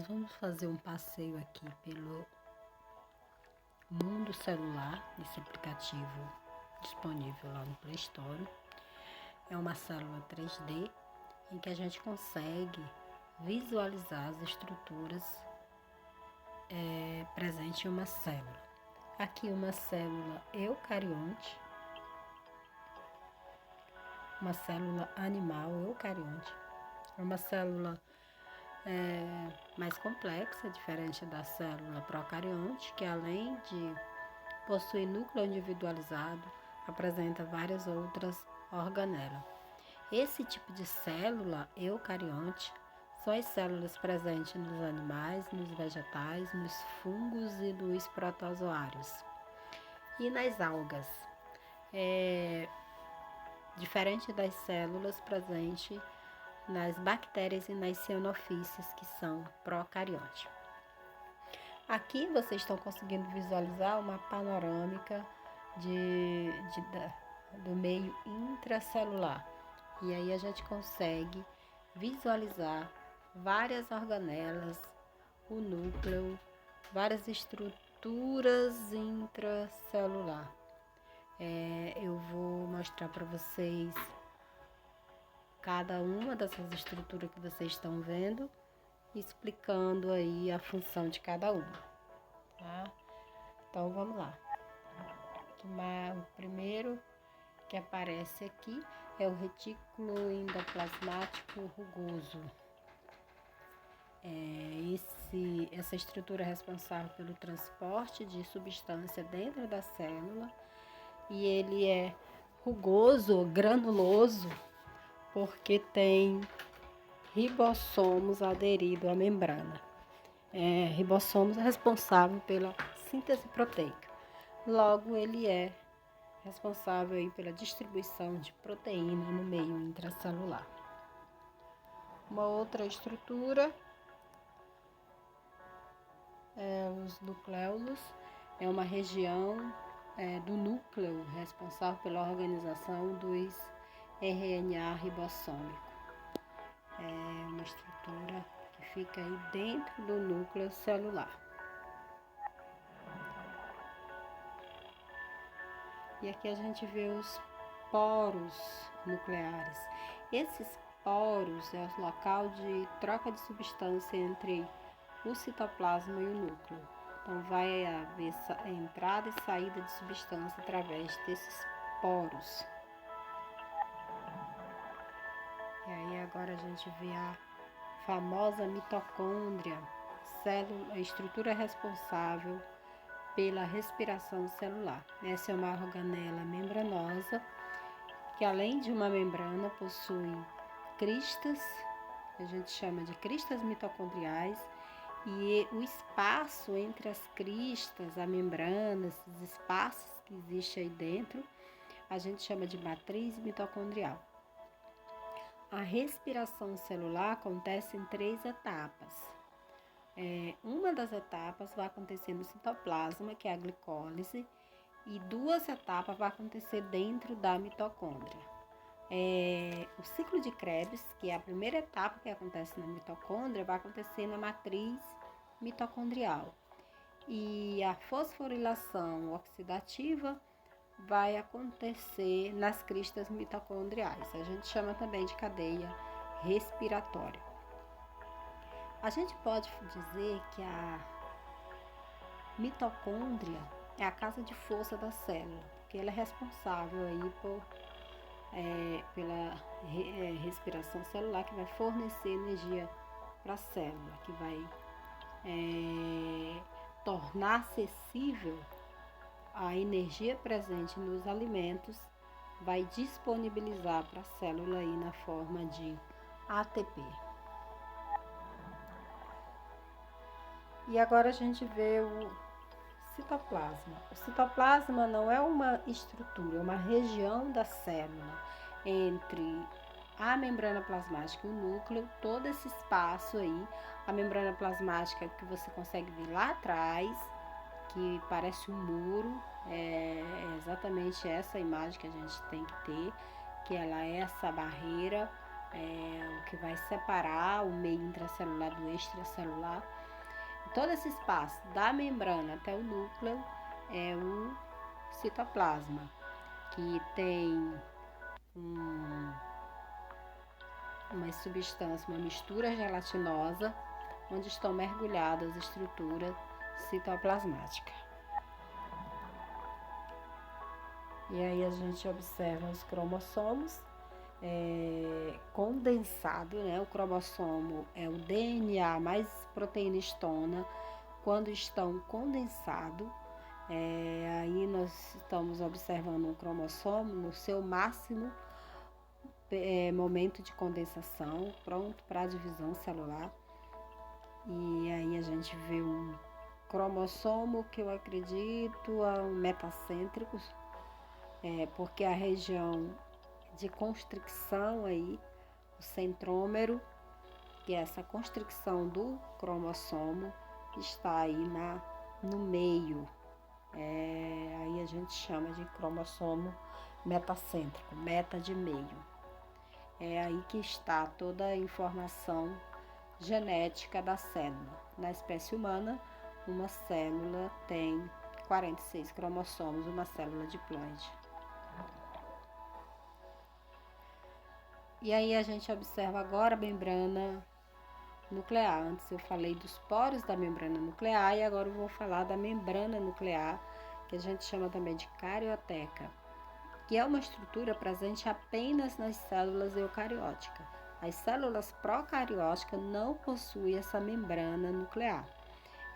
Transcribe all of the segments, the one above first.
nós vamos fazer um passeio aqui pelo mundo celular, esse aplicativo disponível lá no Play Store. É uma célula 3D em que a gente consegue visualizar as estruturas presentes em uma célula. Aqui uma célula eucarionte, uma célula animal eucarionte, é uma célula mais complexa, diferente da célula procarionte, que além de possuir núcleo individualizado, apresenta várias outras organelas. Esse tipo de célula eucarionte são as células presentes nos animais, nos vegetais, nos fungos e nos protozoários. E nas algas, diferente das células presentes nas bactérias e nas cianofícias, que são procariontes. Aqui vocês estão conseguindo visualizar uma panorâmica do meio intracelular. E aí a gente consegue visualizar várias organelas, o núcleo, várias estruturas intracelular. Eu vou mostrar para vocês cada uma dessas estruturas que vocês estão vendo, explicando aí a função de cada uma, tá? Então vamos lá. O primeiro que aparece aqui é o retículo endoplasmático rugoso. Essa estrutura é responsável pelo transporte de substância dentro da célula, e ele é rugoso, granuloso, porque tem ribossomos aderidos à membrana. Ribossomos é responsável pela síntese proteica. Logo, ele é responsável aí pela distribuição de proteína no meio intracelular. Uma outra estrutura os nucleolos, é uma região do núcleo responsável pela organização dos RNA ribossômico. É uma estrutura que fica aí dentro do núcleo celular. E aqui a gente vê os poros nucleares. Esses poros é o local de troca de substância entre o citoplasma e o núcleo. Então vai haver entrada e saída de substância através desses poros. E aí agora a gente vê a famosa mitocôndria, a estrutura responsável pela respiração celular. Essa é uma organela membranosa que, além de uma membrana, possui cristas, que a gente chama de cristas mitocondriais, e o espaço entre as cristas, a membrana, esses espaços que existem aí dentro, a gente chama de matriz mitocondrial. A respiração celular acontece em 3 etapas. Uma das etapas vai acontecer no citoplasma, que é a glicólise, e 2 etapas vai acontecer dentro da mitocôndria. O ciclo de Krebs, que é a primeira etapa que acontece na mitocôndria, vai acontecer na matriz mitocondrial. E a fosforilação oxidativa vai acontecer nas cristas mitocondriais. A gente chama também de cadeia respiratória. A gente pode dizer que a mitocôndria é a casa de força da célula, porque ela é responsável aí pela respiração celular, que vai fornecer energia para a célula, que vai tornar acessível a energia presente nos alimentos, vai disponibilizar para a célula aí na forma de ATP. E agora a gente vê o citoplasma. O citoplasma não é uma estrutura, é uma região da célula entre a membrana plasmática e o núcleo, todo esse espaço aí. A membrana plasmática que você consegue ver lá atrás, que parece um muro, é exatamente essa imagem que a gente tem que ter, que ela é essa barreira o que vai separar o meio intracelular do extracelular. Todo esse espaço da membrana até o núcleo é o citoplasma, que tem uma substância, uma mistura gelatinosa, onde estão mergulhadas as estruturas citoplasmáticas. E aí a gente observa os cromossomos condensado, né? O cromossomo é o DNA mais proteína histona. Quando estão condensados, aí nós estamos observando um cromossomo no seu máximo momento de condensação, pronto para a divisão celular. E aí a gente vê um cromossomo que eu acredito é um metacêntrico, porque a região de constricção aí, o centrômero, que é essa constricção do cromossomo, está aí no meio. Aí a gente chama de cromossomo metacêntrico, meta de meio. É aí que está toda a informação genética da célula. Na espécie humana, uma célula tem 46 cromossomos, uma célula diploide. E aí a gente observa agora a membrana nuclear. Antes eu falei dos poros da membrana nuclear e agora eu vou falar da membrana nuclear, que a gente chama também de carioteca, que é uma estrutura presente apenas nas células eucarióticas. As células procarióticas não possuem essa membrana nuclear.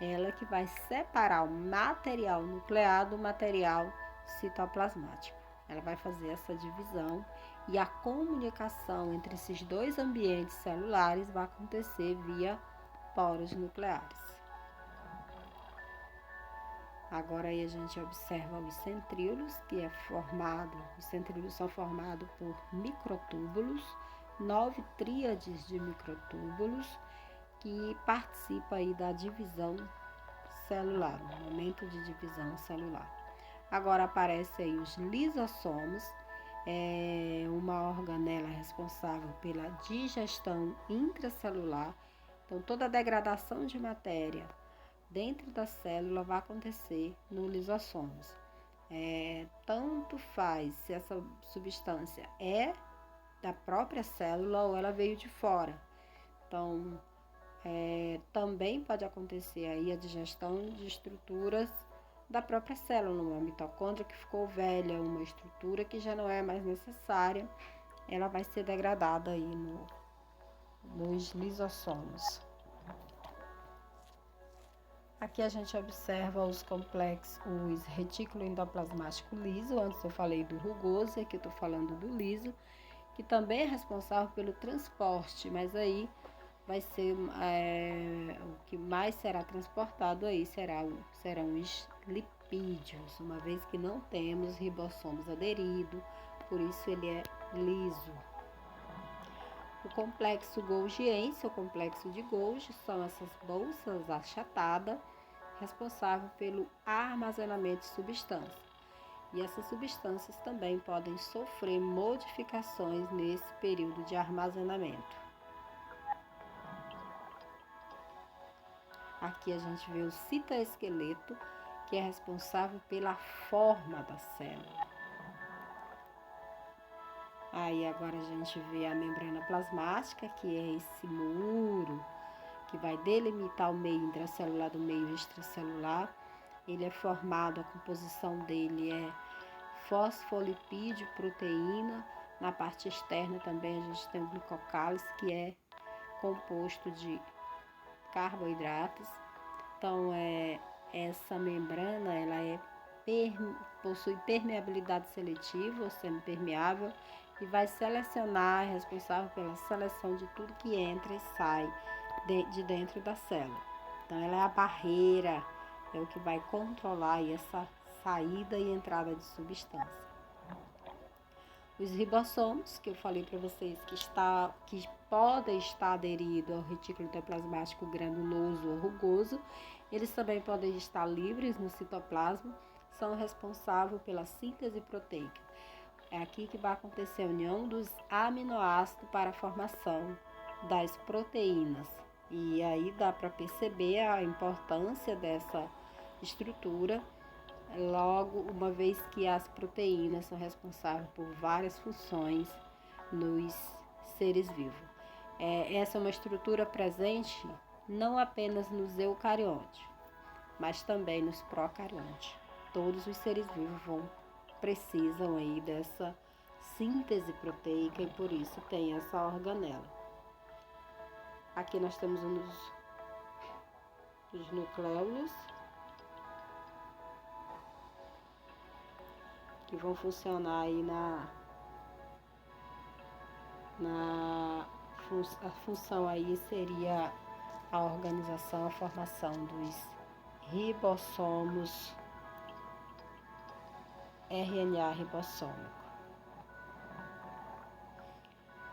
Ela que vai separar o material nuclear do material citoplasmático. Ela vai fazer essa divisão e a comunicação entre esses dois ambientes celulares vai acontecer via poros nucleares. Agora aí a gente observa os centríolos, os centríolos são formados por microtúbulos, 9 tríades de microtúbulos que participam aí da divisão celular, no momento de divisão celular. Agora aparecem aí os lisossomos, uma organela responsável pela digestão intracelular. Então toda a degradação de matéria dentro da célula vai acontecer no lisossomos. Tanto faz se essa substância é da própria célula ou ela veio de fora. Então, também pode acontecer aí a digestão de estruturas da própria célula, uma mitocôndria que ficou velha, uma estrutura que já não é mais necessária, ela vai ser degradada aí nos lisossomos. Aqui a gente observa os complexos, os retículo endoplasmático liso. Antes eu falei do rugoso, aqui eu estou falando do liso, que também é responsável pelo transporte, mas aí vai ser o que mais será transportado aí serão os lipídios, uma vez que não temos ribossomos aderidos, por isso ele é liso. O complexo golgiense, o complexo de Golgi, são essas bolsas achatadas responsáveis pelo armazenamento de substâncias. E essas substâncias também podem sofrer modificações nesse período de armazenamento. Aqui a gente vê o citoesqueleto, que é responsável pela forma da célula. Aí agora a gente vê a membrana plasmática, que é esse muro que vai delimitar o meio intracelular do meio extracelular. Ele é formado, a composição dele é fosfolipídio, proteína. Na parte externa também a gente tem o glicocálice, que é composto de carboidratos. Então, essa membrana ela possui permeabilidade seletiva ou semipermeável e vai selecionar, é responsável pela seleção de tudo que entra e sai de dentro da célula. Então, ela é a barreira, é o que vai controlar essa saída e entrada de substância. Os ribossomos, que eu falei para vocês que podem estar aderidos ao retículo endoplasmático granuloso ou rugoso, eles também podem estar livres no citoplasma, são responsáveis pela síntese proteica. É aqui que vai acontecer a união dos aminoácidos para a formação das proteínas. E aí dá para perceber a importância dessa estrutura, logo, uma vez que as proteínas são responsáveis por várias funções nos seres vivos. Essa é uma estrutura presente não apenas nos eucariontes, mas também nos procariontes. Todos os seres vivos precisam aí dessa síntese proteica e por isso tem essa organela. Aqui nós temos os nucleolos, que vão funcionar aí a função aí seria a organização, a formação dos ribossomos, RNA ribossômico.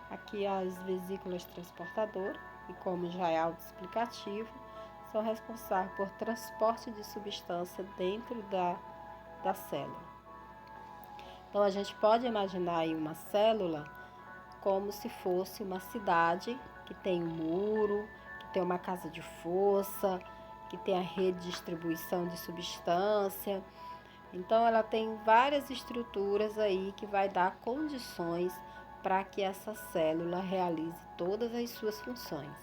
Aqui as vesículas transportadoras, e como já é autoexplicativo, são responsáveis por transporte de substância dentro da célula. Então a gente pode imaginar aí uma célula como se fosse uma cidade que tem um muro, que tem uma casa de força, que tem a rede de distribuição de substância. Então ela tem várias estruturas aí que vai dar condições para que essa célula realize todas as suas funções.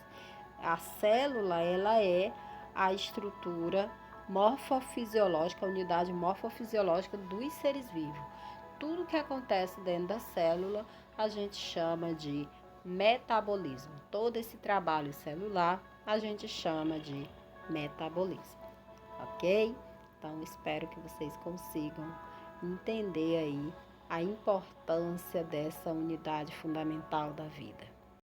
A célula, ela é a estrutura morfofisiológica, a unidade morfofisiológica dos seres vivos. Tudo que acontece dentro da célula a gente chama de metabolismo. Todo esse trabalho celular a gente chama de metabolismo, ok? Então espero que vocês consigam entender aí a importância dessa unidade fundamental da vida.